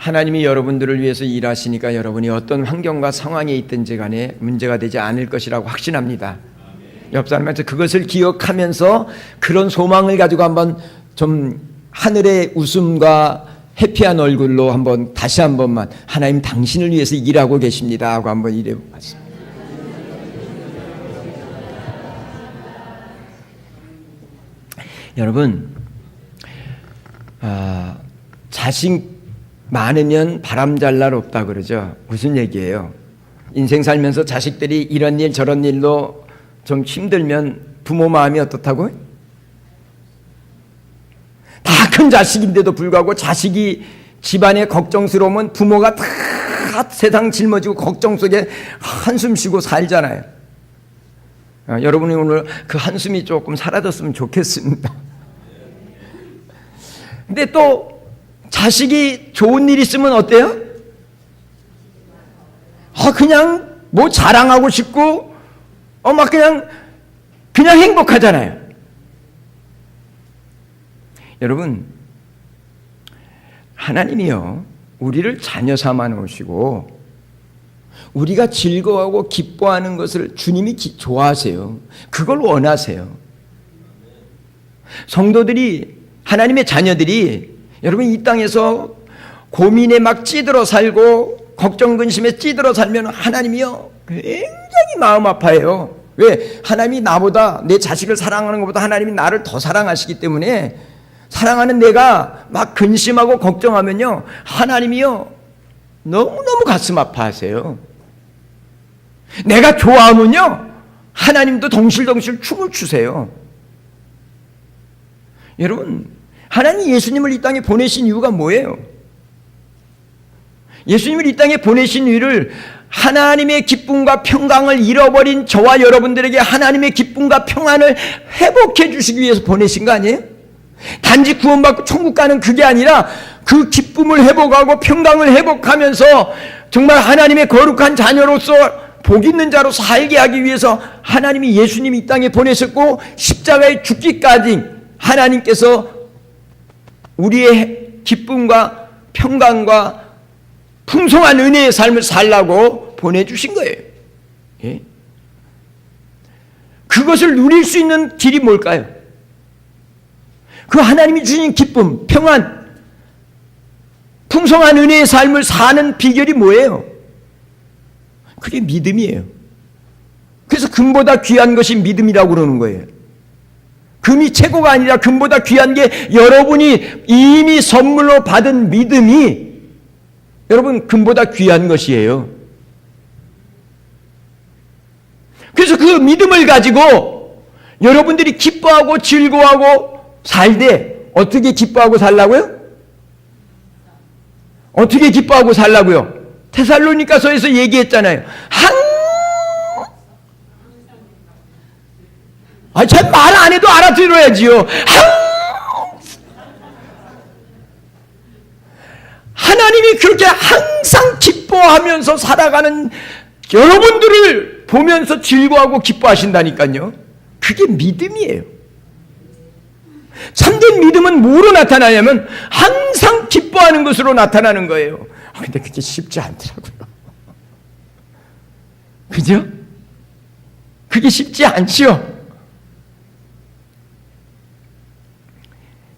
하나님이 여러분들을 위해서 일하시니까 여러분이 어떤 환경과 상황에 있든지 간에 문제가 되지 않을 것이라고 확신합니다. 옆 사람한테 그것을 기억하면서 그런 소망을 가지고 한번 좀 하늘의 웃음과 해피한 얼굴로 한번 다시 한 번만 하나님 당신을 위해서 일하고 계십니다 하고 한번 일해 봤습니다. 여러분, 자식 많으면 바람잘 날 없다 그러죠. 무슨 얘기예요? 인생 살면서 자식들이 이런 일 저런 일로 좀 힘들면 부모 마음이 어떻다고요? 다 큰 자식인데도 불구하고 자식이 집안에 걱정스러우면 부모가 다 세상 짊어지고 걱정 속에 한숨 쉬고 살잖아요. 여러분이 오늘 그 한숨이 조금 사라졌으면 좋겠습니다. 근데 또 자식이 좋은 일 있으면 어때요? 그냥 뭐 자랑하고 싶고 막 그냥 행복하잖아요. 여러분, 하나님이요 우리를 자녀 삼아 놓으시고 우리가 즐거워하고 기뻐하는 것을 주님이 좋아하세요. 그걸 원하세요. 성도들이, 하나님의 자녀들이 여러분 이 땅에서 고민에 막 찌들어 살고 걱정 근심에 찌들어 살면 하나님이요 굉장히 마음 아파해요. 왜? 하나님이 나보다, 내 자식을 사랑하는 것보다 하나님이 나를 더 사랑하시기 때문에 사랑하는 내가 막 근심하고 걱정하면요 하나님이요 너무너무 가슴 아파하세요. 내가 좋아하면요 하나님도 덩실덩실 춤을 추세요. 여러분, 하나님 예수님을 이 땅에 보내신 이유가 뭐예요? 예수님을 이 땅에 보내신 이유를 하나님의 기쁨과 평강을 잃어버린 저와 여러분들에게 하나님의 기쁨과 평안을 회복해 주시기 위해서 보내신 거 아니에요? 단지 구원받고 천국 가는 그게 아니라 그 기쁨을 회복하고 평강을 회복하면서 정말 하나님의 거룩한 자녀로서 복 있는 자로 살게 하기 위해서 하나님이 예수님이 이 땅에 보내셨고 십자가에 죽기까지 하나님께서 우리의 기쁨과 평강과 풍성한 은혜의 삶을 살라고 보내주신 거예요. 예? 그것을 누릴 수 있는 길이 뭘까요? 그 하나님이 주신 기쁨, 평안, 풍성한 은혜의 삶을 사는 비결이 뭐예요? 그게 믿음이에요. 그래서 금보다 귀한 것이 믿음이라고 그러는 거예요. 금이 최고가 아니라 금보다 귀한 게 여러분이 이미 선물로 받은 믿음이 여러분 금보다 귀한 것이에요. 그래서 그 믿음을 가지고 여러분들이 기뻐하고 즐거워하고 살 때 어떻게 기뻐하고 살라고요? 어떻게 기뻐하고 살라고요? 데살로니가서에서 얘기했잖아요. 참 말 안 해도 알아들어야지요. 하나님이 그렇게 항상 기뻐하면서 살아가는 여러분들을 보면서 즐거워하고 기뻐하신다니까요. 그게 믿음이에요. 참된 믿음은 뭐로 나타나냐면 항상 기뻐하는 것으로 나타나는 거예요. 근데 그게 쉽지 않더라고요. 그죠? 그게 쉽지 않지요.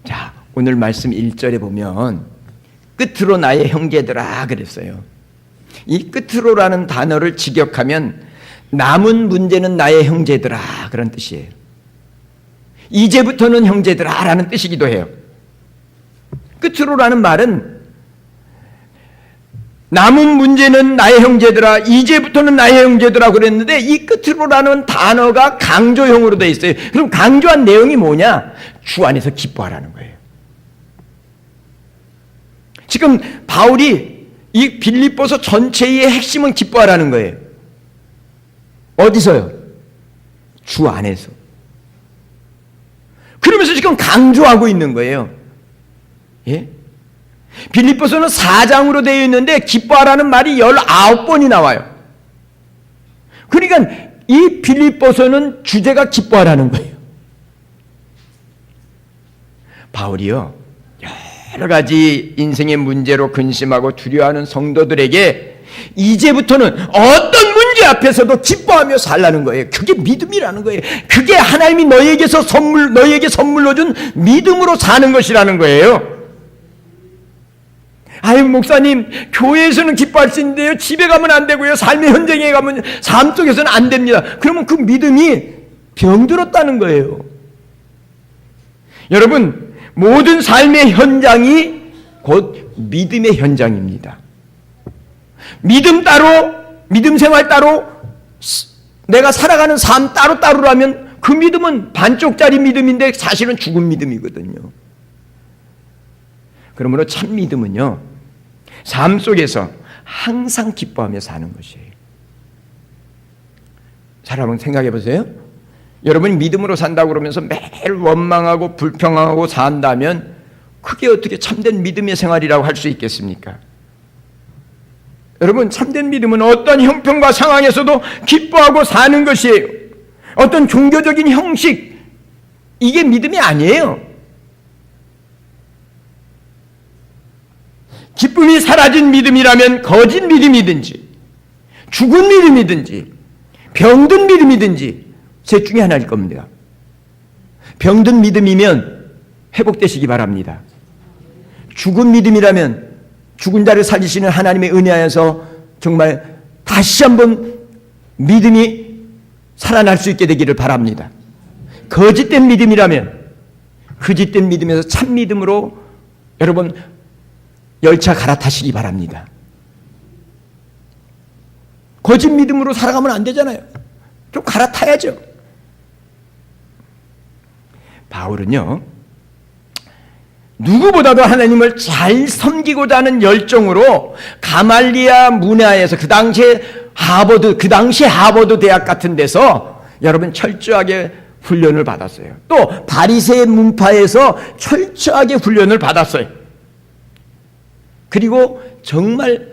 자, 오늘 말씀 1절에 보면 끝으로 나의 형제들아 그랬어요. 이 끝으로라는 단어를 직역하면 남은 문제는 나의 형제들아 그런 뜻이에요. 이제부터는 형제들아 라는 뜻이기도 해요. 끝으로라는 말은 남은 문제는 나의 형제들아, 이제부터는 나의 형제들아 그랬는데 이 끝으로라는 단어가 강조형으로 되어 있어요. 그럼 강조한 내용이 뭐냐? 주 안에서 기뻐하라는 거예요. 지금 바울이 이 빌립보서 전체의 핵심은 기뻐하라는 거예요. 어디서요? 주 안에서. 그러면서 지금 강조하고 있는 거예요. 예? 빌립보서는 4장으로 되어 있는데 기뻐하라는 말이 19번이 나와요. 그러니까 이 빌립보서는 주제가 기뻐하라는 거예요. 바울이요 여러 가지 인생의 문제로 근심하고 두려워하는 성도들에게 이제부터는 어떤 문제 앞에서도 기뻐하며 살라는 거예요. 그게 믿음이라는 거예요. 그게 하나님이 너에게 선물로 준 믿음으로 사는 것이라는 거예요. 아유, 목사님, 교회에서는 기뻐할 수 있는데요, 집에 가면 안 되고요, 삶의 현장에 가면, 삶 속에서는 안 됩니다. 그러면 그 믿음이 병들었다는 거예요. 여러분, 모든 삶의 현장이 곧 믿음의 현장입니다. 믿음 따로, 믿음 생활 따로, 내가 살아가는 삶 따로따로라면 그 믿음은 반쪽짜리 믿음인데 사실은 죽은 믿음이거든요. 그러므로 참 믿음은요, 삶 속에서 항상 기뻐하며 사는 것이에요. 잘 한번 생각해 보세요. 여러분이 믿음으로 산다고 그러면서 매일 원망하고 불평하고 산다면 그게 어떻게 참된 믿음의 생활이라고 할 수 있겠습니까? 여러분, 참된 믿음은 어떤 형편과 상황에서도 기뻐하고 사는 것이에요. 어떤 종교적인 형식, 이게 믿음이 아니에요. 기쁨이 사라진 믿음이라면 거짓 믿음이든지 죽은 믿음이든지 병든 믿음이든지 셋 중에 하나일 겁니다. 병든 믿음이면 회복되시기 바랍니다. 죽은 믿음이라면 죽은 자를 살리시는 하나님의 은혜하여서 정말 다시 한번 믿음이 살아날 수 있게 되기를 바랍니다. 거짓된 믿음이라면 거짓된 믿음에서 참 믿음으로 여러분 열차 갈아타시기 바랍니다. 거짓 믿음으로 살아가면 안 되잖아요. 좀 갈아타야죠. 바울은요, 누구보다도 하나님을 잘 섬기고자 하는 열정으로 가말리아 문화에서 그 당시에 하버드 대학 같은 데서 여러분 철저하게 훈련을 받았어요. 또 바리새의 문파에서 철저하게 훈련을 받았어요. 그리고 정말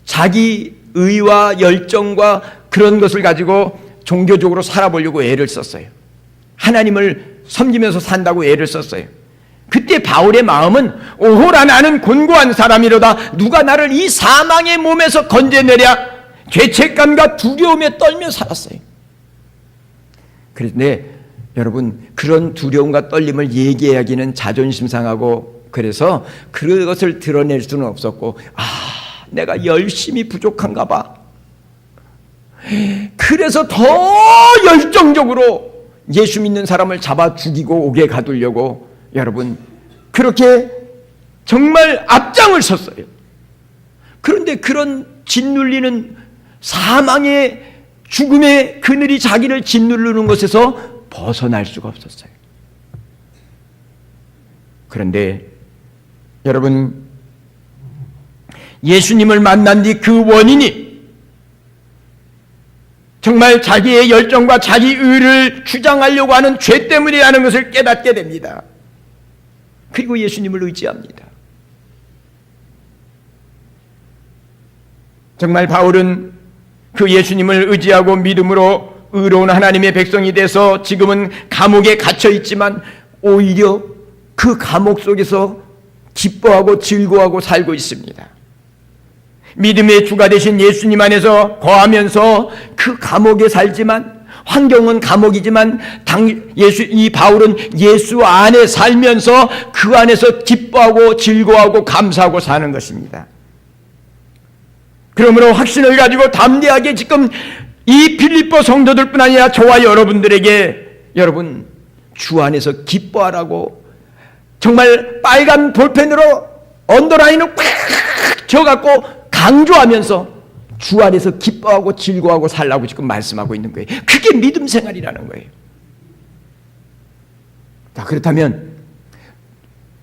자기 의와 열정과 그런 것을 가지고 종교적으로 살아보려고 애를 썼어요. 하나님을 섬기면서 산다고 애를 썼어요. 그때 바울의 마음은 오호라 나는 곤고한 사람이로다. 누가 나를 이 사망의 몸에서 건져내랴. 죄책감과 두려움에 떨며 살았어요. 그런데 여러분, 그런 두려움과 떨림을 얘기하기는 자존심 상하고 그래서 그것을 드러낼 수는 없었고, 내가 열심히 부족한가 봐. 그래서 더 열정적으로 예수 믿는 사람을 잡아 죽이고 옥에 가두려고 여러분 그렇게 정말 앞장을 섰어요. 그런데 그런 짓눌리는 사망의 죽음의 그늘이 자기를 짓누르는 것에서 벗어날 수가 없었어요. 그런데 여러분, 예수님을 만난 뒤 그 원인이 정말 자기의 열정과 자기 의를 주장하려고 하는 죄 때문이라는 것을 깨닫게 됩니다. 그리고 예수님을 의지합니다. 정말 바울은 그 예수님을 의지하고 믿음으로 의로운 하나님의 백성이 돼서 지금은 감옥에 갇혀 있지만 오히려 그 감옥 속에서 기뻐하고 즐거워하고 살고 있습니다. 믿음의 주가 되신 예수님 안에서 거하면서 그 감옥에 살지만 환경은 감옥이지만 이 바울은 예수 안에 살면서 그 안에서 기뻐하고 즐거워하고 감사하고 사는 것입니다. 그러므로 확신을 가지고 담대하게 지금 이 필리포 성도들뿐 아니라 저와 여러분들에게 여러분 주 안에서 기뻐하라고 정말 빨간 볼펜으로 언더라인을 꽉 쳐갖고 강조하면서 주 안에서 기뻐하고 즐거워하고 살라고 지금 말씀하고 있는 거예요. 그게 믿음 생활이라는 거예요. 자, 그렇다면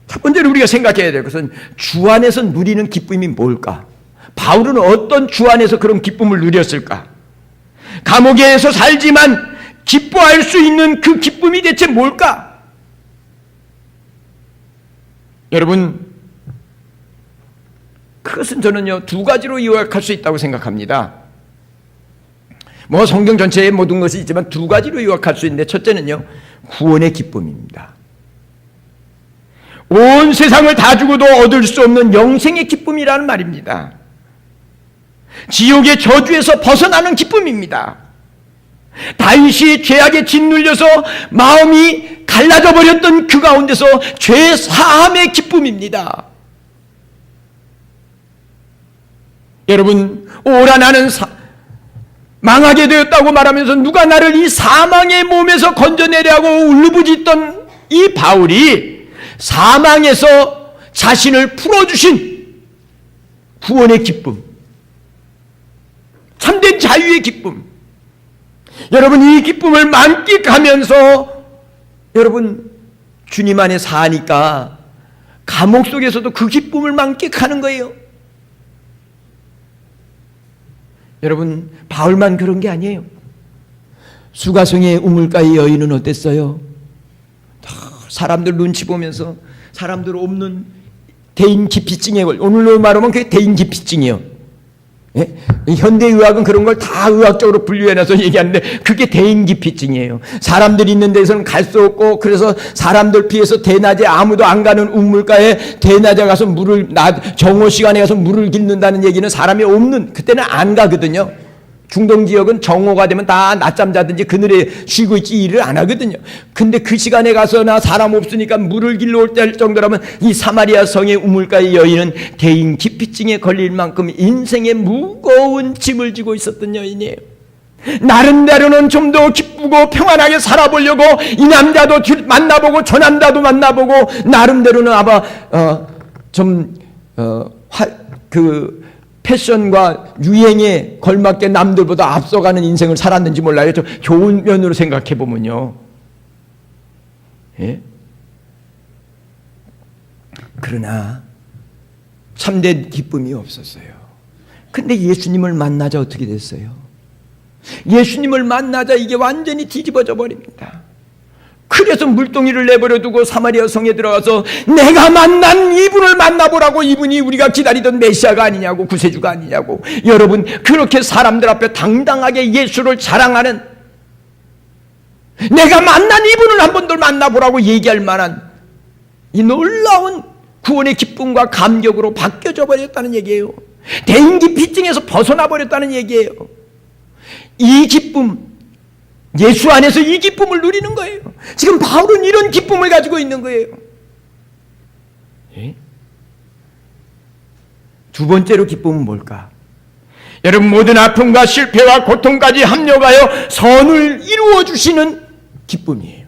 첫 번째로 우리가 생각해야 될 것은 주 안에서 누리는 기쁨이 뭘까? 바울은 어떤 주 안에서 그런 기쁨을 누렸을까? 감옥에서 살지만 기뻐할 수 있는 그 기쁨이 대체 뭘까? 여러분, 그것은 저는요 두 가지로 요약할 수 있다고 생각합니다. 뭐 성경 전체에 모든 것이 있지만 두 가지로 요약할 수 있는데, 첫째는요 구원의 기쁨입니다. 온 세상을 다 주고도 얻을 수 없는 영생의 기쁨이라는 말입니다. 지옥의 저주에서 벗어나는 기쁨입니다. 다윗이 죄악에 짓눌려서 마음이 갈라져 버렸던 그 가운데서 죄 사함의 기쁨입니다. 여러분, 오라 나는 망하게 되었다고 말하면서 누가 나를 이 사망의 몸에서 건져내려고 울부짖던 이 바울이 사망에서 자신을 풀어주신 구원의 기쁨, 참된 자유의 기쁨, 여러분 이 기쁨을 만끽하면서 여러분 주님 안에 사니까 감옥 속에서도 그 기쁨을 만끽하는 거예요. 여러분 바울만 그런 게 아니에요. 수가성의 우물가의 여인은 어땠어요? 사람들 눈치 보면서 사람들 없는 대인 기피증에 오늘로 말하면 그게 대인 기피증이에요. 예? 현대의학은 그런 걸 다 의학적으로 분류해놔서 얘기하는데 그게 대인기피증이에요. 사람들이 있는 데서는 갈 수 없고 그래서 사람들 피해서 대낮에 아무도 안 가는 우물가에 대낮에 가서 정오 시간에 가서 물을 깃는다는 얘기는 사람이 없는 그때는 안 가거든요. 중동 지역은 정오가 되면 다 낮잠 자든지 그늘에 쉬고 있지 일을 안 하거든요. 근데 그 시간에 가서나 사람 없으니까 물을 길러 올 정도라면 이 사마리아 성의 우물가의 여인은 대인 기피증에 걸릴 만큼 인생의 무거운 짐을 지고 있었던 여인이에요. 나름대로는 좀 더 기쁘고 평안하게 살아보려고 이 남자도 만나보고 저 남자도 만나보고 나름대로는 패션과 유행에 걸맞게 남들보다 앞서가는 인생을 살았는지 몰라요. 좀 좋은 면으로 생각해 보면요. 예? 그러나 참된 기쁨이 없었어요. 근데 예수님을 만나자 어떻게 됐어요? 예수님을 만나자 이게 완전히 뒤집어져 버립니다. 그래서 물동이를 내버려 두고 사마리아 성에 들어가서 내가 만난 이분을 만나보라고, 이분이 우리가 기다리던 메시아가 아니냐고, 구세주가 아니냐고. 여러분 그렇게 사람들 앞에 당당하게 예수를 자랑하는, 내가 만난 이분을 한 번 더 만나보라고 얘기할 만한 이 놀라운 구원의 기쁨과 감격으로 바뀌어져 버렸다는 얘기예요. 대인기피증에서 벗어나 버렸다는 얘기예요. 이 기쁨, 예수 안에서 이 기쁨을 누리는 거예요. 지금 바울은 이런 기쁨을 가지고 있는 거예요. 예? 두 번째로 기쁨은 뭘까? 여러분 모든 아픔과 실패와 고통까지 합력하여 선을 이루어 주시는 기쁨이에요.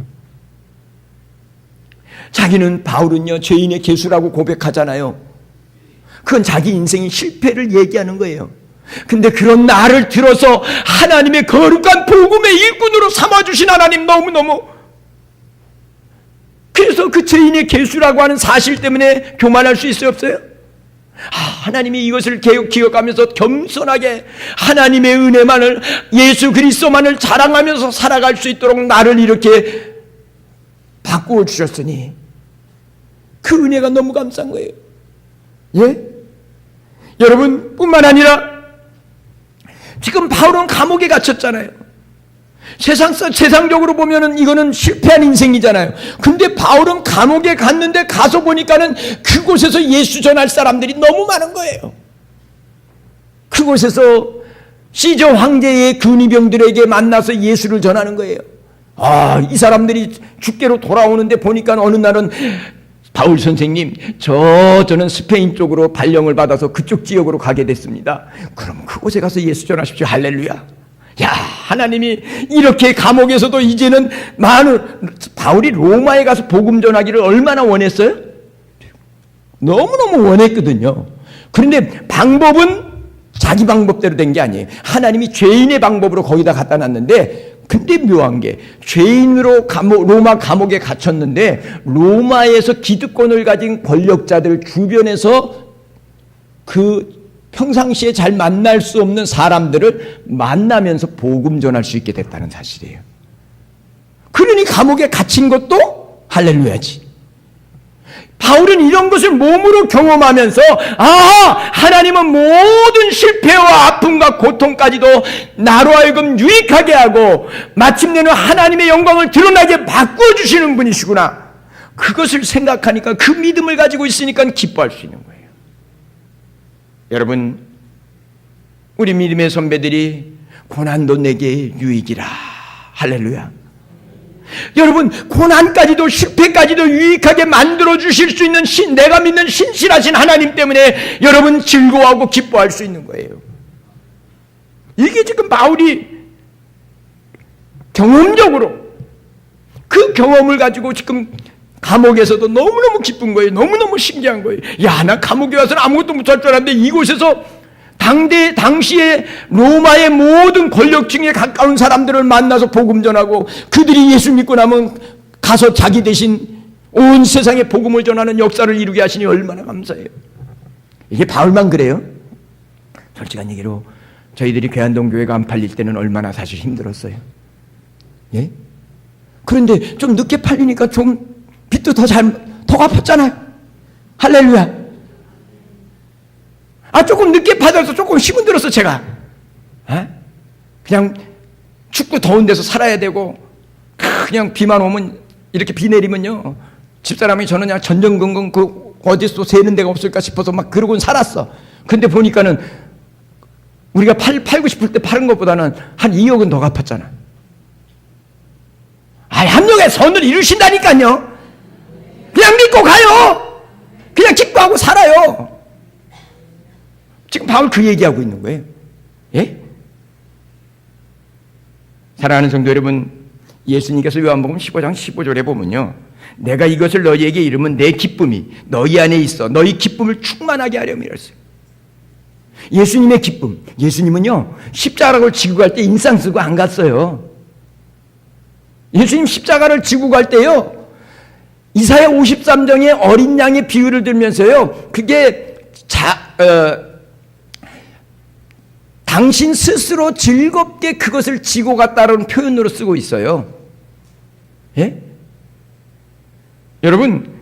자기는, 바울은요 죄인의 개수라고 고백하잖아요. 그건 자기 인생의 실패를 얘기하는 거예요. 근데 그런 나를 들어서 하나님의 거룩한 복음의 일꾼으로 삼아주신 하나님 너무너무, 그래서 그 죄인의 개수라고 하는 사실 때문에 교만할 수 있어요, 없어요? 하나님이 이것을 기억하면서 겸손하게 하나님의 은혜만을, 예수 그리스도만을 자랑하면서 살아갈 수 있도록 나를 이렇게 바꾸어 주셨으니 그 은혜가 너무 감사한 거예요. 예? 여러분 뿐만 아니라 지금 바울은 감옥에 갇혔잖아요. 세상적으로 보면은 이거는 실패한 인생이잖아요. 근데 바울은 감옥에 갔는데 가서 보니까는 그곳에서 예수 전할 사람들이 너무 많은 거예요. 그곳에서 시저 황제의 근위병들에게 만나서 예수를 전하는 거예요. 이 사람들이 죽게로 돌아오는데 보니까 어느 날은 바울 선생님, 저는 스페인 쪽으로 발령을 받아서 그쪽 지역으로 가게 됐습니다. 그럼 그곳에 가서 예수 전하십시오. 할렐루야. 야, 하나님이 이렇게 감옥에서도 이제는 바울이 로마에 가서 복음 전하기를 얼마나 원했어요? 너무너무 원했거든요. 그런데 방법은 자기 방법대로 된 게 아니에요. 하나님이 죄인의 방법으로 거기다 갖다 놨는데, 근데 묘한 게 죄인으로 로마 감옥에 갇혔는데 로마에서 기득권을 가진 권력자들 주변에서 그 평상시에 잘 만날 수 없는 사람들을 만나면서 복음 전할 수 있게 됐다는 사실이에요. 그러니 감옥에 갇힌 것도 할렐루야지. 바울은 이런 것을 몸으로 경험하면서 하나님은 모든 실패와 아픔과 고통까지도 나로 하여금 유익하게 하고 마침내는 하나님의 영광을 드러나게 바꿔주시는 분이시구나. 그것을 생각하니까, 그 믿음을 가지고 있으니까 기뻐할 수 있는 거예요. 여러분, 우리 믿음의 선배들이 고난도 내게 유익이라. 할렐루야. 여러분, 고난까지도 실패까지도 유익하게 만들어 주실 수 있는 내가 믿는 신실하신 하나님 때문에 여러분 즐거워하고 기뻐할 수 있는 거예요. 이게 지금 바울이 경험적으로 그 경험을 가지고 지금 감옥에서도 너무너무 기쁜 거예요. 너무너무 신기한 거예요. 야, 나 감옥에 와서는 아무것도 못할 줄 알았는데 이곳에서 당시에 로마의 모든 권력층에 가까운 사람들을 만나서 복음 전하고, 그들이 예수 믿고 나면 가서 자기 대신 온 세상에 복음을 전하는 역사를 이루게 하시니 얼마나 감사해요. 이게 바울만 그래요? 솔직한 얘기로 저희들이 괴한동교회가 안 팔릴 때는 얼마나 사실 힘들었어요. 예? 그런데 좀 늦게 팔리니까 좀 빚도 더 갚았잖아요. 할렐루야. 조금 늦게 받아서 조금 힘은 들었어, 제가. 그냥 춥고 더운 데서 살아야 되고, 그냥 비만 오면, 이렇게 비 내리면요, 집사람이 저는 그냥 전전긍긍 어디서 새는 데가 없을까 싶어서 막 그러고는 살았어. 근데 보니까는 우리가 팔고 싶을 때 파는 것보다는 한 2억은 더 갚았잖아. 합력의 선을 이루신다니까요. 그냥 믿고 가요. 그냥 기뻐하고 살아요. 지금 바울 그 얘기하고 있는 거예요. 예? 사랑하는 성도 여러분, 예수님께서 요한복음 15장 15절에 보면요, 내가 이것을 너희에게 이르면 내 기쁨이 너희 안에 있어 너희 기쁨을 충만하게 하려며 이랬어요. 예수님의 기쁨. 예수님은요, 십자가를 지고 갈 때 인상 쓰고 안 갔어요. 예수님 십자가를 지고 갈 때요, 이사야 53장의 어린 양의 비유를 들면서요, 그게 당신 스스로 즐겁게 그것을 지고 갔다라는 표현으로 쓰고 있어요. 예? 여러분,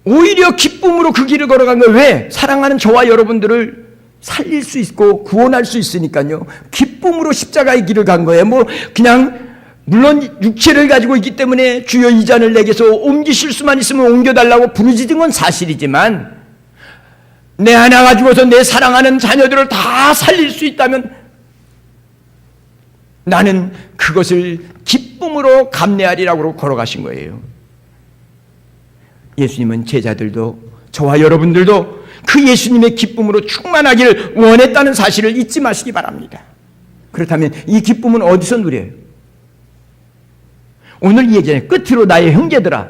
오히려 기쁨으로 그 길을 걸어간 거예요. 왜? 사랑하는 저와 여러분들을 살릴 수 있고 구원할 수 있으니까요. 기쁨으로 십자가의 길을 간 거예요. 그냥 물론 육체를 가지고 있기 때문에 주여 이 잔을 내게서 옮기실 수만 있으면 옮겨달라고 부르짖은 건 사실이지만, 내 하나 가지고서 내 사랑하는 자녀들을 다 살릴 수 있다면 나는 그것을 기쁨으로 감내하리라고 걸어가신 거예요. 예수님은 제자들도 저와 여러분들도 그 예수님의 기쁨으로 충만하기를 원했다는 사실을 잊지 마시기 바랍니다. 그렇다면 이 기쁨은 어디서 누려요? 오늘 이 얘기는 끝으로 나의 형제들아,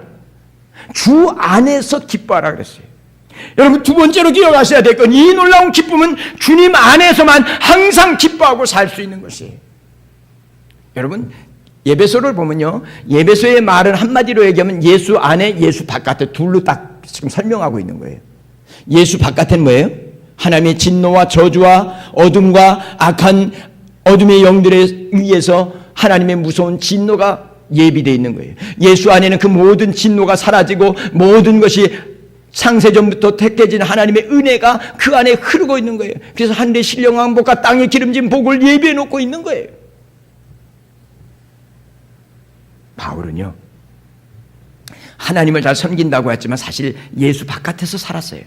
주 안에서 기뻐하라 그랬어요. 여러분, 두 번째로 기억하셔야 될 건, 이 놀라운 기쁨은 주님 안에서만 항상 기뻐하고 살 수 있는 것이에요. 여러분, 예배소를 보면요, 예배소의 말은 한마디로 얘기하면 예수 안에 예수 바깥에 둘로 딱 지금 설명하고 있는 거예요. 예수 바깥에는 뭐예요? 하나님의 진노와 저주와 어둠과 악한 어둠의 영들에 의해서 하나님의 무서운 진노가 예비되어 있는 거예요. 예수 안에는 그 모든 진노가 사라지고 모든 것이 창세전부터 택해진 하나님의 은혜가 그 안에 흐르고 있는 거예요. 그래서 하늘의 신령한 복과 땅의 기름진 복을 예비해 놓고 있는 거예요. 바울은요, 하나님을 잘 섬긴다고 했지만 사실 예수 바깥에서 살았어요.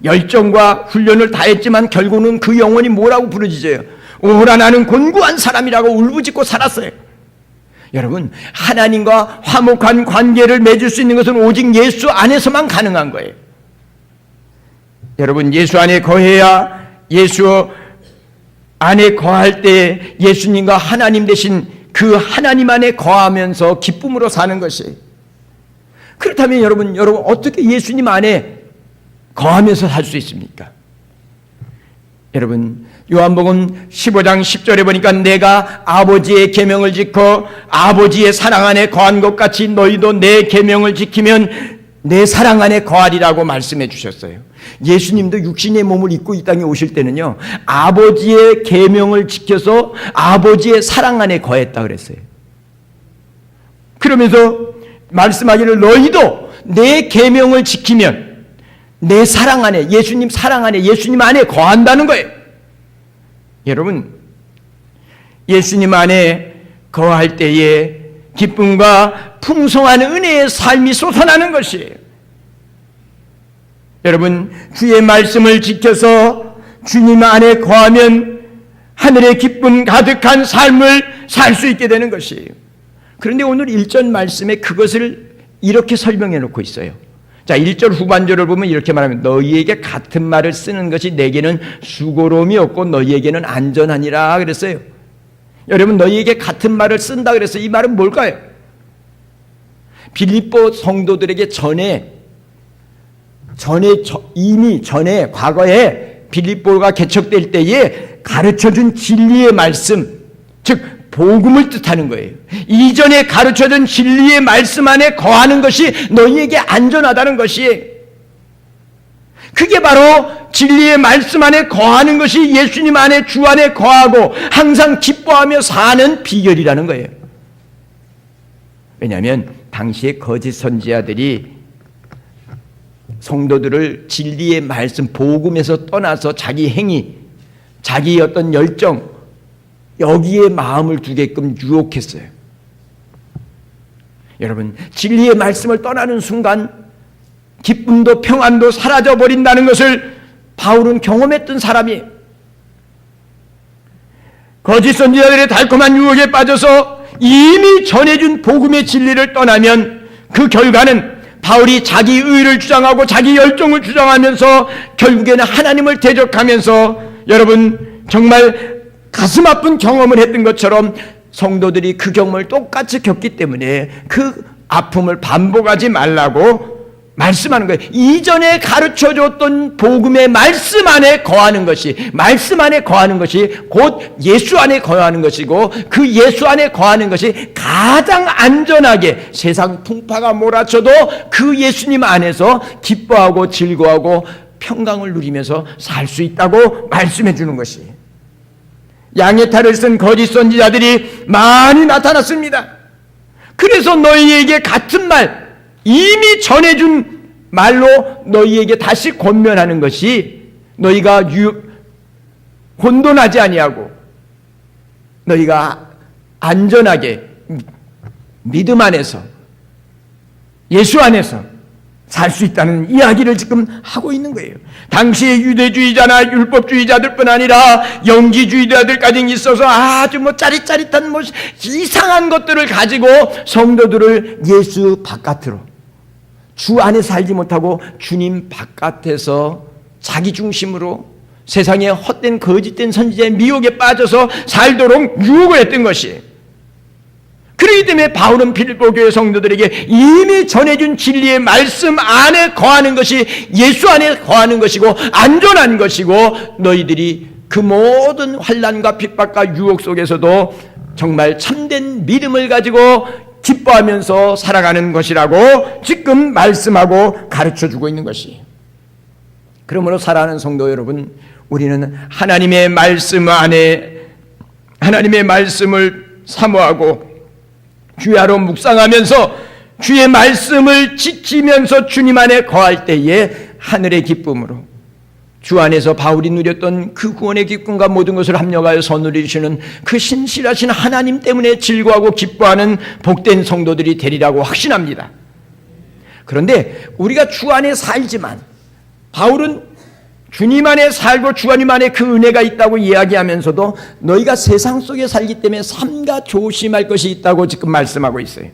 열정과 훈련을 다했지만 결국은 그 영혼이 뭐라고 부르짖어요? 오라 나는 곤고한 사람이라고 울부짖고 살았어요. 여러분, 하나님과 화목한 관계를 맺을 수 있는 것은 오직 예수 안에서만 가능한 거예요. 여러분, 예수 안에 거해야, 예수 안에 거할 때 예수님과 하나님 대신 그 하나님 안에 거하면서 기쁨으로 사는 것이에요. 그렇다면 여러분 어떻게 예수님 안에 거하면서 살 수 있습니까? 여러분, 요한복음 15장 10절에 보니까 내가 아버지의 계명을 지켜 아버지의 사랑 안에 거한 것 같이 너희도 내 계명을 지키면 내 사랑 안에 거하리라고 말씀해 주셨어요. 예수님도 육신의 몸을 입고 이 땅에 오실 때는요, 아버지의 계명을 지켜서 아버지의 사랑 안에 거했다 그랬어요. 그러면서 말씀하기를 너희도 내 계명을 지키면 내 사랑 안에, 예수님 사랑 안에, 예수님 안에 거한다는 거예요. 여러분, 예수님 안에 거할 때에 기쁨과 풍성한 은혜의 삶이 솟아나는 것이에요. 여러분, 주의 말씀을 지켜서 주님 안에 거하면 하늘의 기쁨 가득한 삶을 살 수 있게 되는 것이에요. 그런데 오늘 1절 말씀에 그것을 이렇게 설명해 놓고 있어요. 자, 1절 후반절을 보면 이렇게 말하면 너희에게 같은 말을 쓰는 것이 내게는 수고로움이 없고 너희에게는 안전하니라 그랬어요. 여러분, 너희에게 같은 말을 쓴다 그랬어요. 이 말은 뭘까요? 빌립보 성도들에게 이미 전에 과거에 빌립보가 개척될 때에 가르쳐준 진리의 말씀, 즉 복음을 뜻하는 거예요. 이전에 가르쳐준 진리의 말씀 안에 거하는 것이 너희에게 안전하다는 것이, 그게 바로 진리의 말씀 안에 거하는 것이 예수님 안에, 주 안에 거하고 항상 기뻐하며 사는 비결이라는 거예요. 왜냐하면 당시에 거짓 선지자들이 성도들을 진리의 말씀, 복음에서 떠나서 자기 행위, 자기 어떤 열정, 여기에 마음을 두게끔 유혹했어요. 여러분, 진리의 말씀을 떠나는 순간 기쁨도 평안도 사라져버린다는 것을 바울은 경험했던 사람이, 거짓 선지자들의 달콤한 유혹에 빠져서 이미 전해준 복음의 진리를 떠나면 그 결과는 바울이 자기 의를 주장하고 자기 열정을 주장하면서 결국에는 하나님을 대적하면서, 여러분 정말 가슴 아픈 경험을 했던 것처럼 성도들이 그 경험을 똑같이 겪기 때문에 그 아픔을 반복하지 말라고 말씀하는 거예요. 이전에 가르쳐줬던 복음의 말씀 안에 거하는 것이, 말씀 안에 거하는 것이 곧 예수 안에 거하는 것이고, 그 예수 안에 거하는 것이 가장 안전하게 세상 풍파가 몰아쳐도 그 예수님 안에서 기뻐하고 즐거워하고 평강을 누리면서 살 수 있다고 말씀해 주는 것이. 양의 탈을 쓴 거짓 선지자들이 많이 나타났습니다. 그래서 너희에게 같은 말, 이미 전해준 말로 너희에게 다시 권면하는 것이, 너희가 혼돈하지 아니하고 너희가 안전하게 믿음 안에서, 예수 안에서 살 수 있다는 이야기를 지금 하고 있는 거예요. 당시의 유대주의자나 율법주의자들뿐 아니라 영지주의자들까지 있어서 아주 짜릿짜릿한 이상한 것들을 가지고 성도들을 예수 바깥으로, 주 안에 살지 못하고 주님 바깥에서 자기 중심으로 세상의 헛된 거짓된 선지자의 미혹에 빠져서 살도록 유혹을 했던 것이. 그렇기 때문에 바울은 빌립보 교회 성도들에게 이미 전해준 진리의 말씀 안에 거하는 것이 예수 안에 거하는 것이고 안전한 것이고, 너희들이 그 모든 환난과 핍박과 유혹 속에서도 정말 참된 믿음을 가지고 기뻐하면서 살아가는 것이라고 지금 말씀하고 가르쳐주고 있는 것이. 그러므로 사랑하는 성도 여러분, 우리는 하나님의 말씀 안에, 하나님의 말씀을 사모하고 주야로 묵상하면서 주의 말씀을 지키면서 주님 안에 거할 때에 하늘의 기쁨으로, 주 안에서 바울이 누렸던 그 구원의 기쁨과 모든 것을 합력하여 선물해 주시는 그 신실하신 하나님 때문에 즐거워하고 기뻐하는 복된 성도들이 되리라고 확신합니다. 그런데 우리가 주 안에 살지만, 바울은 주님 안에 살고 주님 안에 그 은혜가 있다고 이야기하면서도 너희가 세상 속에 살기 때문에 삼가 조심할 것이 있다고 지금 말씀하고 있어요.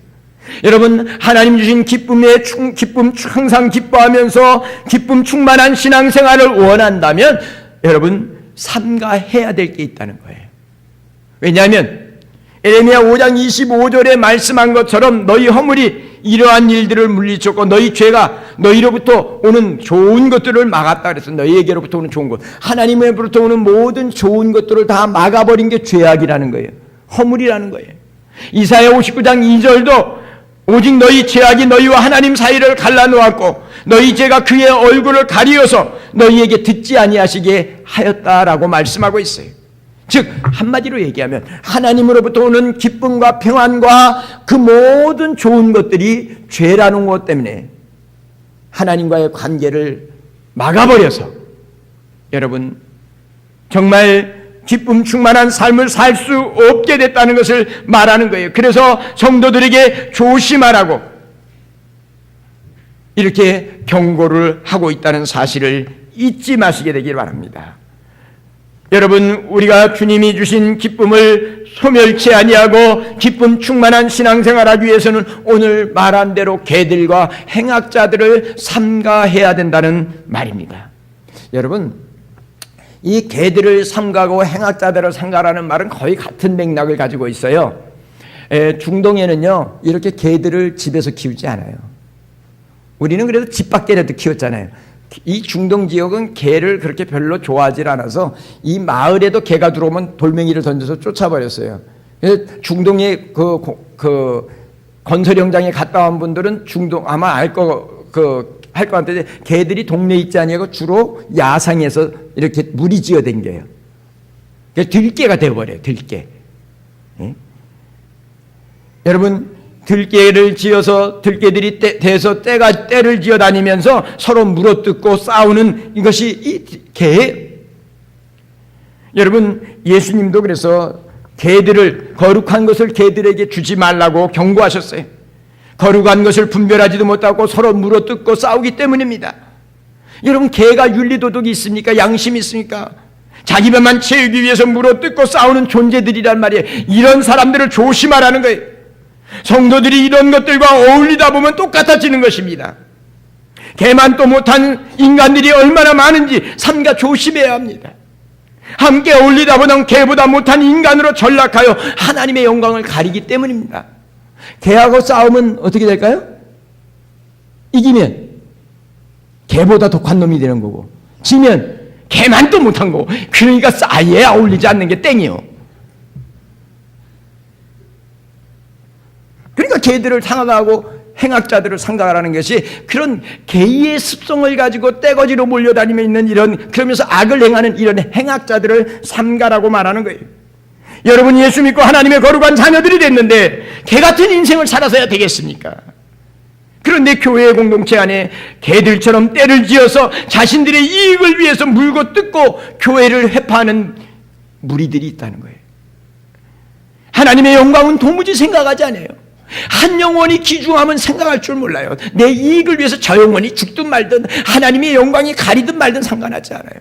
여러분, 하나님 주신 기쁨 항상 기뻐하면서 기쁨 충만한 신앙생활을 원한다면 여러분 삼가해야 될 게 있다는 거예요. 왜냐하면 에레미야 5장 25절에 말씀한 것처럼 너희 허물이 이러한 일들을 물리쳤고 너희 죄가 너희로부터 오는 좋은 것들을 막았다 그래서, 너희에게로부터 오는 좋은 것, 하나님으로부터 오는 모든 좋은 것들을 다 막아버린 게 죄악이라는 거예요. 허물이라는 거예요. 이사야 59장 2절도 오직 너희 죄악이 너희와 하나님 사이를 갈라놓았고 너희 죄가 그의 얼굴을 가리어서 너희에게 듣지 아니하시게 하였다라고 말씀하고 있어요. 즉 한마디로 얘기하면 하나님으로부터 오는 기쁨과 평안과 그 모든 좋은 것들이 죄라는 것 때문에 하나님과의 관계를 막아버려서 여러분 정말 기쁨 충만한 삶을 살 수 없게 됐다는 것을 말하는 거예요. 그래서 성도들에게 조심하라고 이렇게 경고를 하고 있다는 사실을 잊지 마시게 되길 바랍니다. 여러분, 우리가 주님이 주신 기쁨을 소멸치 아니하고 기쁨 충만한 신앙생활하기 위해서는 오늘 말한 대로 개들과 행악자들을 삼가해야 된다는 말입니다. 여러분, 이 개들을 삼가고 행악자들을 삼가라는 말은 거의 같은 맥락을 가지고 있어요. 중동에는요, 이렇게 개들을 집에서 키우지 않아요. 우리는 그래도 집 밖에라도 키웠잖아요. 이 중동 지역은 개를 그렇게 별로 좋아하지 않아서 이 마을에도 개가 들어오면 돌멩이를 던져서 쫓아버렸어요. 그래서 중동의 그 건설 현장에 갔다 온 분들은 중동 아마 할 것 같은데, 개들이 동네에 있지 아니하고 주로 야상에서 이렇게 무리 지어 댕겨요. 들개가 되어버려요. 들개. 예? 여러분, 들개를 지어서 들개들이 떼를 지어 다니면서 서로 물어뜯고 싸우는 이것이 이 개예요. 여러분, 예수님도 그래서 개들을, 거룩한 것을 개들에게 주지 말라고 경고하셨어요. 거룩한 것을 분별하지도 못하고 서로 물어뜯고 싸우기 때문입니다. 여러분, 개가 윤리도덕이 있습니까? 양심이 있습니까? 자기 배만 채우기 위해서 물어뜯고 싸우는 존재들이란 말이에요. 이런 사람들을 조심하라는 거예요. 성도들이 이런 것들과 어울리다 보면 똑같아지는 것입니다. 개만도 못한 인간들이 얼마나 많은지 삼가 조심해야 합니다. 함께 어울리다 보면 개보다 못한 인간으로 전락하여 하나님의 영광을 가리기 때문입니다. 개하고 싸우면 어떻게 될까요? 이기면 개보다 독한 놈이 되는 거고, 지면 개만도 못한 거고, 그러니까 아예 어울리지 않는 게 땡이요. 그러니까 개들을 상하고 행악자들을 상가하라는 것이 그런 개의 습성을 가지고 떼거지로 몰려다니며 있는 이런, 그러면서 악을 행하는 이런 행악자들을 삼가라고 말하는 거예요. 여러분, 예수 믿고 하나님의 거룩한 자녀들이 됐는데 개 같은 인생을 살아서야 되겠습니까? 그런데 교회의 공동체 안에 개들처럼 떼를 지어서 자신들의 이익을 위해서 물고 뜯고 교회를 회파하는 무리들이 있다는 거예요. 하나님의 영광은 도무지 생각하지 않아요. 한 영혼이 기중하면 생각할 줄 몰라요. 내 이익을 위해서 저 영혼이 죽든 말든 하나님의 영광이 가리든 말든 상관하지 않아요.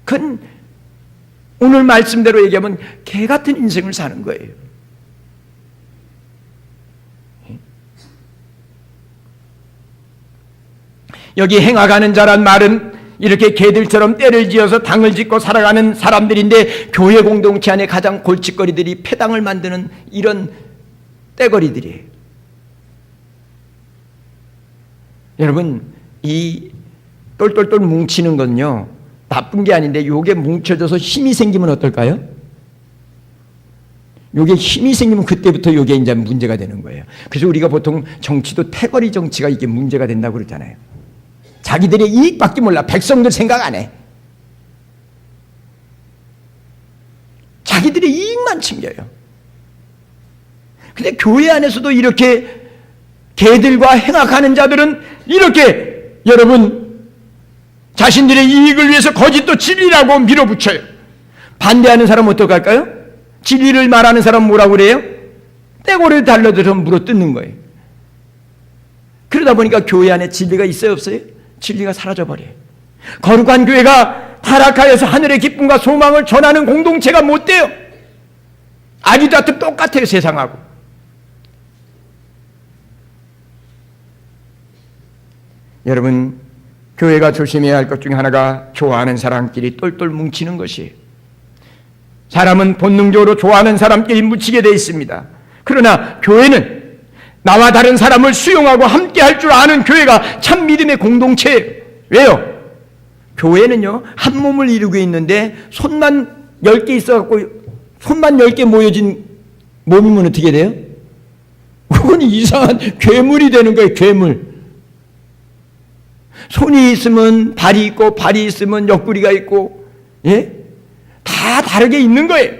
그건 오늘 말씀대로 얘기하면 개 같은 인생을 사는 거예요. 여기 행악하는 자란 말은 이렇게 개들처럼 떼를 지어서 당을 짓고 살아가는 사람들인데, 교회 공동체 안에 가장 골칫거리들이 폐당을 만드는 이런 떼거리들이에요. 여러분, 이 똘똘똘 뭉치는 건요, 나쁜 게 아닌데 요게 뭉쳐져서 힘이 생기면 어떨까요? 요게 힘이 생기면 그때부터 요게 이제 문제가 되는 거예요. 그래서 우리가 보통 정치도 태거리 정치가 이게 문제가 된다고 그러잖아요. 자기들의 이익밖에 몰라. 백성들 생각 안 해. 자기들의 이익만 챙겨요. 근데 교회 안에서도 이렇게 개들과 행악하는 자들은 이렇게, 여러분, 자신들의 이익을 위해서 거짓도 진리라고 밀어붙여요. 반대하는 사람은 어떡할까요? 진리를 말하는 사람은 뭐라고 그래요? 떼고를 달라들어 물어뜯는 거예요. 그러다 보니까 교회 안에 진리가 있어요, 없어요? 진리가 사라져버려요. 거룩한 교회가 타락하여서 하늘의 기쁨과 소망을 전하는 공동체가 못 돼요. 아주다트 똑같아요, 세상하고. 여러분, 교회가 조심해야 할 것 중에 하나가 좋아하는 사람끼리 똘똘 뭉치는 것이에요. 사람은 본능적으로 좋아하는 사람끼리 뭉치게 되어 있습니다. 그러나 교회는 나와 다른 사람을 수용하고 함께 할 줄 아는 교회가 참 믿음의 공동체예요. 왜요? 교회는요, 한 몸을 이루고 있는데 손만 10개 있어갖고 손만 10개 모여진 몸이면 어떻게 돼요? 그건 이상한 괴물이 되는 거예요. 괴물. 손이 있으면 발이 있고, 발이 있으면 옆구리가 있고, 예? 다 다르게 있는 거예요.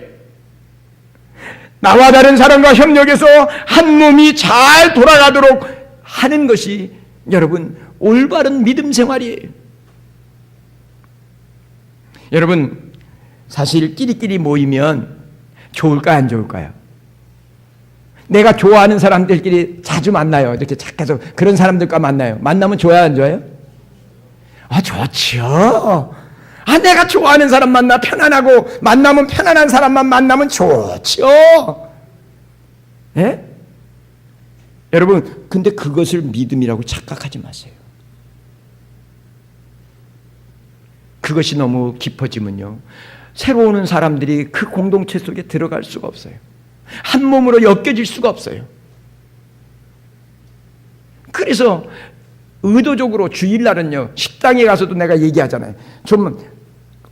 나와 다른 사람과 협력해서 한 몸이 잘 돌아가도록 하는 것이 여러분 올바른 믿음 생활이에요. 여러분, 사실 끼리끼리 모이면 좋을까요, 안 좋을까요? 내가 좋아하는 사람들끼리 자주 만나요. 이렇게 착해서 그런 사람들과 만나요. 만나면 좋아요, 안 좋아요? 좋죠. 내가 좋아하는 사람 만나 편안하고 만나면 편안한 사람만 만나면 좋죠. 예? 여러분, 근데 그것을 믿음이라고 착각하지 마세요. 그것이 너무 깊어지면요, 새로 오는 사람들이 그 공동체 속에 들어갈 수가 없어요. 한 몸으로 엮여질 수가 없어요. 그래서 의도적으로 주일날은요, 식당에 가서도 내가 얘기하잖아요. 좀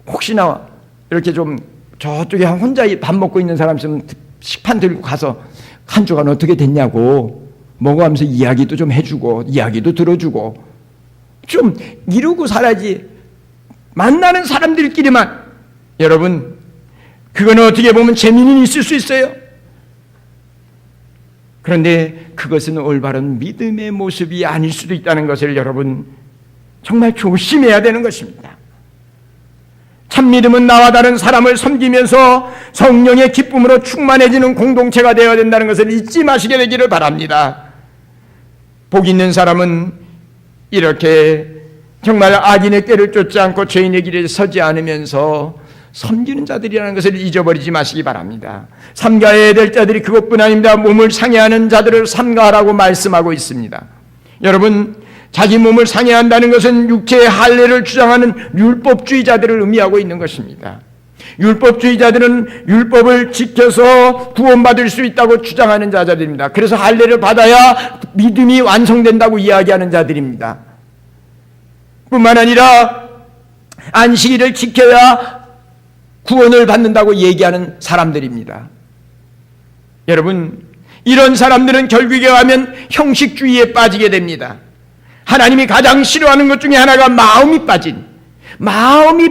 혹시나 이렇게 좀 저쪽에 혼자 밥 먹고 있는 사람 있으면 식판 들고 가서 한 주간 어떻게 됐냐고 먹어가면서 이야기도 좀 해주고 이야기도 들어주고 좀 이루고 살아야지. 만나는 사람들끼리만, 여러분, 그거는 어떻게 보면 재미는 있을 수 있어요. 그런데 그것은 올바른 믿음의 모습이 아닐 수도 있다는 것을 여러분 정말 조심해야 되는 것입니다. 참 믿음은 나와 다른 사람을 섬기면서 성령의 기쁨으로 충만해지는 공동체가 되어야 된다는 것을 잊지 마시게 되기를 바랍니다. 복 있는 사람은 이렇게 정말 악인의 꾀를 쫓지 않고 죄인의 길에 서지 않으면서 섬기는 자들이라는 것을 잊어버리지 마시기 바랍니다. 삼가해야 될 자들이 그것뿐 아닙니다. 몸을 상해하는 자들을 삼가하라고 말씀하고 있습니다. 여러분, 자기 몸을 상해한다는 것은 육체의 할례를 주장하는 율법주의자들을 의미하고 있는 것입니다. 율법주의자들은 율법을 지켜서 구원받을 수 있다고 주장하는 자들입니다. 그래서 할례를 받아야 믿음이 완성된다고 이야기하는 자들입니다. 뿐만 아니라 안식일을 지켜야 구원을 받는다고 얘기하는 사람들입니다. 여러분, 이런 사람들은 결국에 가면 형식주의에 빠지게 됩니다. 하나님이 가장 싫어하는 것 중에 하나가 마음이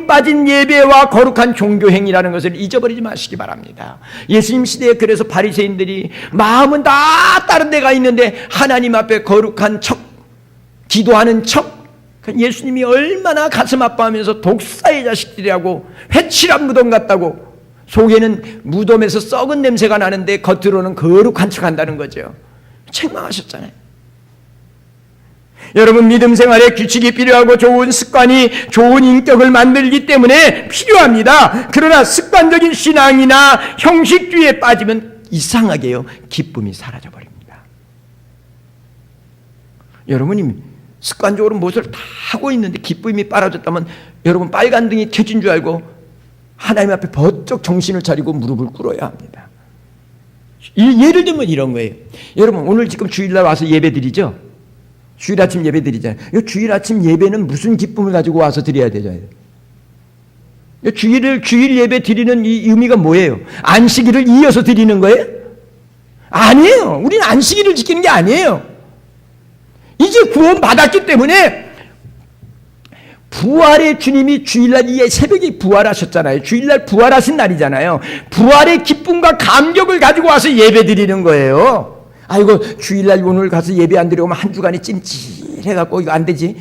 빠진 예배와 거룩한 종교행위라는 것을 잊어버리지 마시기 바랍니다. 예수님 시대에 그래서 바리새인들이 마음은 다 다른 데가 있는데 하나님 앞에 거룩한 척, 기도하는 척, 예수님이 얼마나 가슴 아파하면서 독사의 자식들이라고 회칠한 무덤 같다고, 속에는 무덤에서 썩은 냄새가 나는데 겉으로는 거룩한 척 한다는 거죠. 책망하셨잖아요. 여러분, 믿음 생활에 규칙이 필요하고 좋은 습관이 좋은 인격을 만들기 때문에 필요합니다. 그러나 습관적인 신앙이나 형식주의에 빠지면 이상하게요, 기쁨이 사라져버립니다. 여러분이 습관적으로 무엇을 다 하고 있는데 기쁨이 빠져졌다면 여러분 빨간 등이 켜진 줄 알고 하나님 앞에 번쩍 정신을 차리고 무릎을 꿇어야 합니다. 예를 들면 이런 거예요. 여러분, 오늘 지금 주일날 와서 예배 드리죠? 주일 아침 예배 드리잖아요. 이 주일 아침 예배는 무슨 기쁨을 가지고 와서 드려야 되잖아요. 주일 예배 드리는 이 의미가 뭐예요? 안식일을 이어서 드리는 거예요? 아니에요. 우리는 안식일을 지키는 게 아니에요. 이제 구원받았기 때문에 부활의 주님이 주일날 이 새벽에 부활하셨잖아요. 주일날 부활하신 날이잖아요. 부활의 기쁨과 감격을 가지고 와서 예배 드리는 거예요. 아이고, 주일날 오늘 가서 예배 안 드리고 한 주간이 찜찔해갖고 이거 안 되지.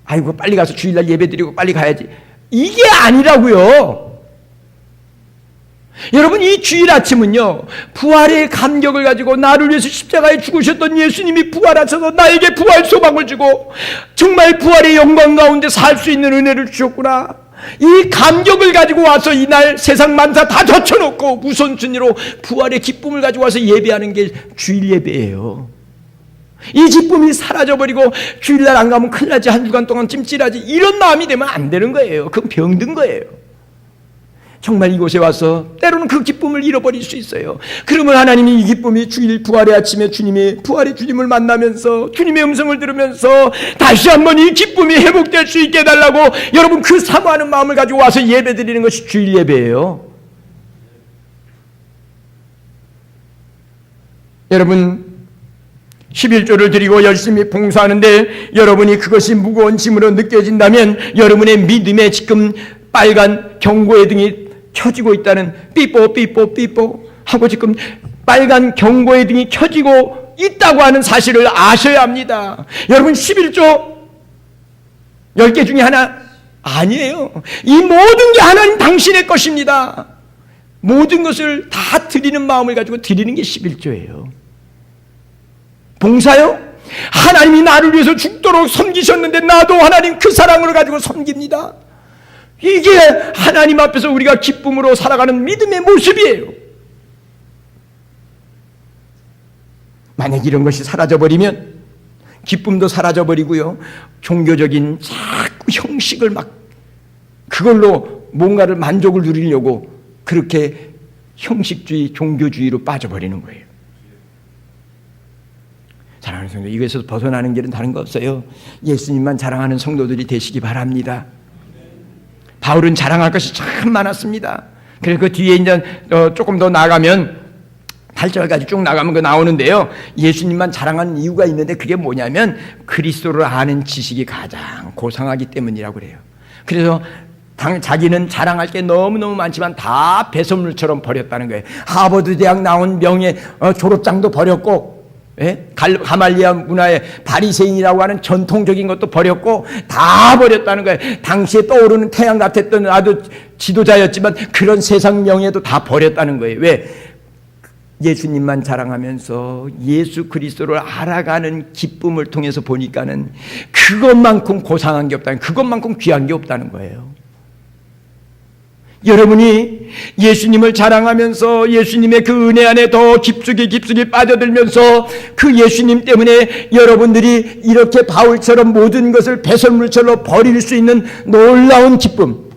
아이고, 빨리 가서 주일날 예배 드리고 빨리 가야지. 이게 아니라고요. 여러분, 이 주일 아침은요, 부활의 감격을 가지고 나를 위해서 십자가에 죽으셨던 예수님이 부활하셔서 나에게 부활 소망을 주고 정말 부활의 영광 가운데 살 수 있는 은혜를 주셨구나. 이 감격을 가지고 와서 이날 세상 만사 다 젖혀놓고 우선순위로 부활의 기쁨을 가지고 와서 예배하는 게 주일 예배예요. 이 기쁨이 사라져버리고 주일날 안 가면 큰일 나지, 한 주간 동안 찜찔하지, 이런 마음이 되면 안 되는 거예요. 그건 병든 거예요. 정말 이곳에 와서 때로는 그 기쁨을 잃어버릴 수 있어요. 그러면 하나님이 이 기쁨이 주일 부활의 아침에 주님의 부활의 주님을 만나면서 주님의 음성을 들으면서 다시 한번 이 기쁨이 회복될 수 있게 해달라고 여러분 그 사모하는 마음을 가지고 와서 예배 드리는 것이 주일 예배예요. 여러분 11조를 드리고 열심히 봉사하는데 여러분이 그것이 무거운 짐으로 느껴진다면 여러분의 믿음에 지금 빨간 경고의 등이 켜지고 있다는 삐뽀 하고 지금 빨간 경고의 등이 켜지고 있다고 하는 사실을 아셔야 합니다. 여러분 11조 10개 중에 하나 아니에요. 이 모든 게 하나님 당신의 것입니다. 모든 것을 다 드리는 마음을 가지고 드리는 게 11조예요. 봉사요? 하나님이 나를 위해서 죽도록 섬기셨는데 나도 하나님 그 사랑을 가지고 섬깁니다. 이게 하나님 앞에서 우리가 기쁨으로 살아가는 믿음의 모습이에요. 만약 이런 것이 사라져버리면 기쁨도 사라져버리고요, 종교적인 자꾸 형식을 막 그걸로 뭔가를 만족을 누리려고 그렇게 형식주의, 종교주의로 빠져버리는 거예요. 사랑하는 성도, 이것에서 벗어나는 길은 다른 거 없어요. 예수님만 자랑하는 성도들이 되시기 바랍니다. 바울은 자랑할 것이 참 많았습니다. 그래서 그 뒤에 이제 조금 더 나가면 8절까지 쭉 나가면 그 나오는데요, 예수님만 자랑하는 이유가 있는데 그게 뭐냐면 그리스도를 아는 지식이 가장 고상하기 때문이라고 그래요. 그래서 자기는 자랑할 게 너무너무 많지만 다 배설물처럼 버렸다는 거예요. 하버드 대학 나온 명예 졸업장도 버렸고, 가말리아 문화의 바리새인이라고 하는 전통적인 것도 버렸고 다 버렸다는 거예요. 당시에 떠오르는 태양 같았던 아주 지도자였지만 그런 세상 명예도 다 버렸다는 거예요. 왜? 예수님만 자랑하면서 예수 그리스도를 알아가는 기쁨을 통해서 보니까는 그것만큼 고상한 게 없다는, 그것만큼 귀한 게 없다는 거예요. 여러분이 예수님을 자랑하면서 예수님의 그 은혜 안에 더 깊숙이 빠져들면서 그 예수님 때문에 여러분들이 이렇게 바울처럼 모든 것을 배설물처럼 버릴 수 있는 놀라운 기쁨,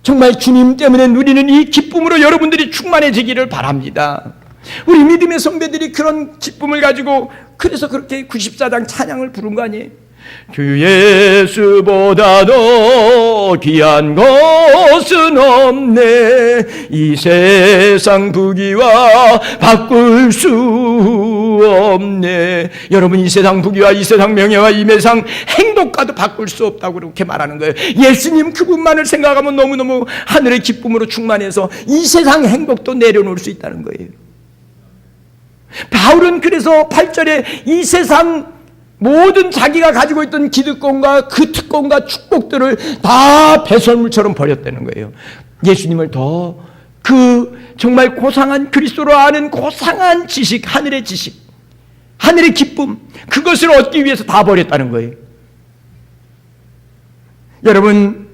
정말 주님 때문에 누리는 이 기쁨으로 여러분들이 충만해지기를 바랍니다. 우리 믿음의 선배들이 그런 기쁨을 가지고 그래서 그렇게 94장 찬양을 부른 거 아니에요? 주 예수보다 더 귀한 것은 없네, 이 세상 부귀와 바꿀 수 없네. 여러분, 이 세상 부귀와 이 세상 명예와 이 세상 행복과도 바꿀 수 없다고 그렇게 말하는 거예요. 예수님 그분만을 생각하면 너무너무 하늘의 기쁨으로 충만해서 이 세상 행복도 내려놓을 수 있다는 거예요. 바울은 그래서 8절에 이 세상 모든 자기가 가지고 있던 기득권과 그 특권과 축복들을 다 배설물처럼 버렸다는 거예요. 예수님을 더 그 정말 고상한 그리스도로 아는 고상한 지식, 하늘의 지식, 하늘의 기쁨, 그것을 얻기 위해서 다 버렸다는 거예요. 여러분,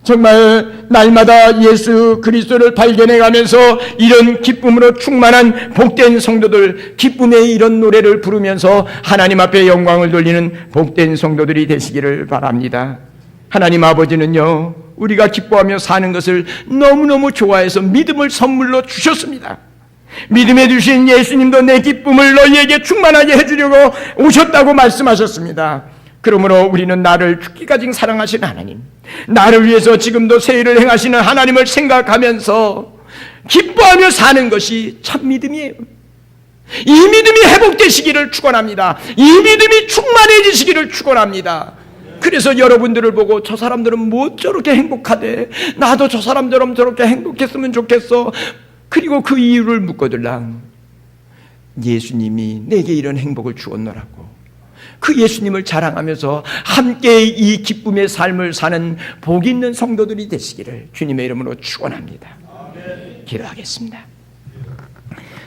정말 날마다 예수 그리스도를 발견해가면서 이런 기쁨으로 충만한 복된 성도들, 기쁨의 이런 노래를 부르면서 하나님 앞에 영광을 돌리는 복된 성도들이 되시기를 바랍니다. 하나님 아버지는요, 우리가 기뻐하며 사는 것을 너무너무 좋아해서 믿음을 선물로 주셨습니다. 믿음에 주신 예수님도 내 기쁨을 너희에게 충만하게 해주려고 오셨다고 말씀하셨습니다. 그러므로 우리는 나를 죽기까지 사랑하신 하나님, 나를 위해서 지금도 새 일을 행하시는 하나님을 생각하면서 기뻐하며 사는 것이 참 믿음이에요. 이 믿음이 회복되시기를 축원합니다. 이 믿음이 충만해지시기를 축원합니다. 그래서 여러분들을 보고 저 사람들은 뭐 저렇게 행복하대, 나도 저 사람처럼 저렇게 행복했으면 좋겠어. 그리고 그 이유를 묻거들랑 예수님이 내게 이런 행복을 주었노라고 그 예수님을 자랑하면서 함께 이 기쁨의 삶을 사는 복 있는 성도들이 되시기를 주님의 이름으로 축원합니다. 기도하겠습니다.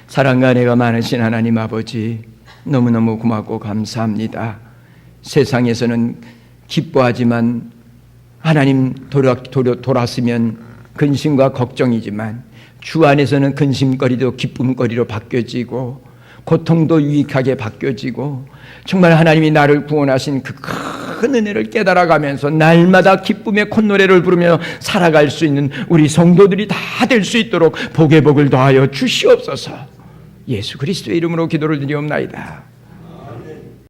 사랑과 은혜가 많으신 하나님 아버지, 너무너무 고맙고 감사합니다. 세상에서는 기뻐하지만 하나님 돌았으면 근심과 걱정이지만 주 안에서는 근심거리도 기쁨거리로 바뀌어지고 고통도 유익하게 바뀌어지고 정말 하나님이 나를 구원하신 그 큰 은혜를 깨달아가면서 날마다 기쁨의 콧노래를 부르며 살아갈 수 있는 우리 성도들이 다 될 수 있도록 복의 복을 더하여 주시옵소서. 예수 그리스도의 이름으로 기도를 드리옵나이다.